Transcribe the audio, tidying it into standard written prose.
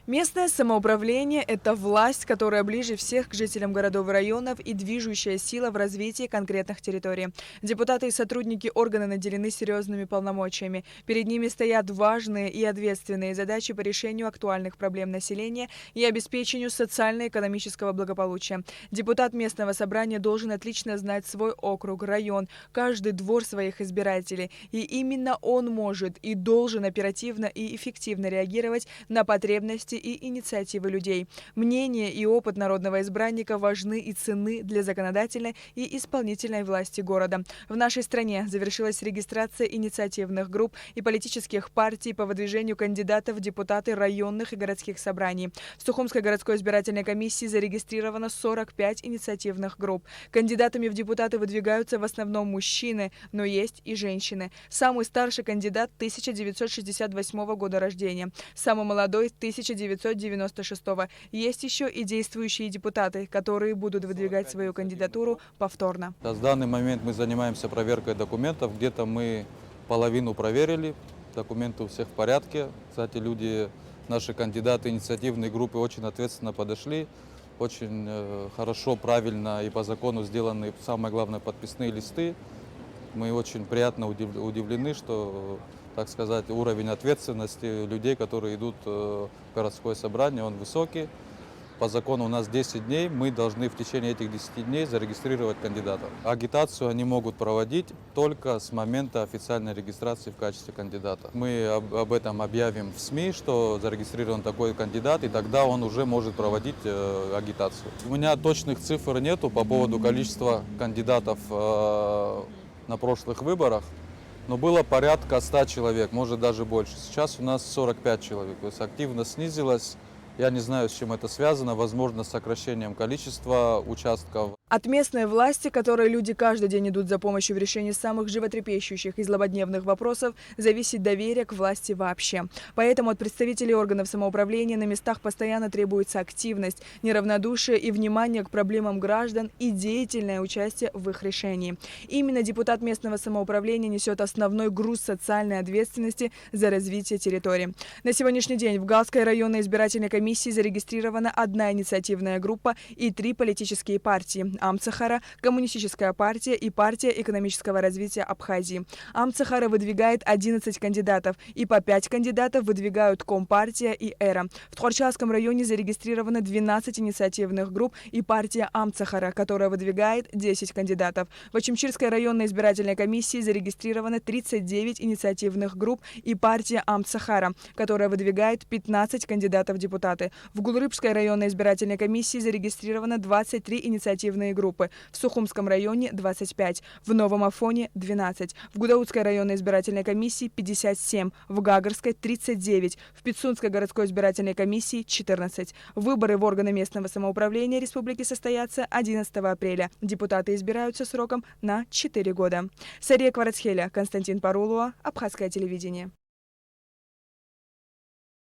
Местное самоуправление – это власть, которая ближе всех к жителям городов и районов и движущая сила в развитии конкретных территорий. Депутаты и сотрудники органа наделены серьезными полномочиями. Перед ними стоят важные и ответственные задачи по решению актуальных проблем населения и обеспечению социально-экономического благополучия. Депутат местного собрания должен отлично знать свой округ, район, каждый двор своих избирателей. И именно он может и должен оперативно и эффективно реагировать на потребности и инициативы людей. Мнение и опыт народного избранника важны и ценны для законодательной и исполнительной власти города. В нашей стране завершилась регистрация инициативных групп и политических партий по выдвижению кандидатов в депутаты районных и городских собраний. В Сухумской городской избирательной комиссии зарегистрировано 45 инициативных групп. Кандидатами в депутаты выдвигаются в основном мужчины, но есть и женщины. Самый старший кандидат 1968 года рождения, самый молодой 1996. Есть еще и действующие депутаты, которые будут выдвигать свою кандидатуру повторно. В данный момент мы занимаемся проверкой документов. Где-то мы половину проверили, документы у всех в порядке. Кстати, наши кандидаты инициативной группы очень ответственно подошли. Очень хорошо, правильно и по закону сделаны, самое главное, подписные листы. Мы очень приятно удивлены, что, так сказать, уровень ответственности людей, которые идут в городское собрание, он высокий. По закону у нас 10 дней, мы должны в течение этих 10 дней зарегистрировать кандидатов. Агитацию они могут проводить только с момента официальной регистрации в качестве кандидата. Мы об этом объявим в СМИ, что зарегистрирован такой кандидат, и тогда он уже может проводить агитацию. У меня точных цифр нету по поводу количества кандидатов на прошлых выборах, но было порядка 100 человек, может даже больше. Сейчас у нас 45 человек, то есть активность снизилась. Я не знаю, с чем это связано, возможно, с сокращением количества участков. От местной власти, которой люди каждый день идут за помощью в решении самых животрепещущих и злободневных вопросов, зависит доверие к власти вообще. Поэтому от представителей органов самоуправления на местах постоянно требуется активность, неравнодушие и внимание к проблемам граждан и деятельное участие в их решении. Именно депутат местного самоуправления несет основной груз социальной ответственности за развитие территории. На сегодняшний день в Галской районной избирательной комиссии зарегистрирована одна инициативная группа и 3 политические партии – Амцахара, Коммунистическая партия и Партия экономического развития Абхазии. Амцахара выдвигает 11 кандидатов, и по 5 кандидатов выдвигают Компартия и Эра. В Тхорчалском районе зарегистрировано 12 инициативных групп и партия Амцахара, которая выдвигает 10 кандидатов. В Очимчирской районной избирательной комиссии зарегистрировано 39 инициативных групп и партия Амцахара, которая выдвигает 15 кандидатов в депутаты. В Гулрыбской районной избирательной комиссии зарегистрировано 23 инициативные группы, в Сухумском районе 25, в Новом Афоне 12, в Гудаутской районной избирательной комиссии 57, в Гагарской 39, в Пицунской городской избирательной комиссии 14. Выборы в органы местного самоуправления республики состоятся 11 апреля. Депутаты избираются сроком на 4 года. Сария Кварацхеля, Константин Парулуа, Абхазское телевидение.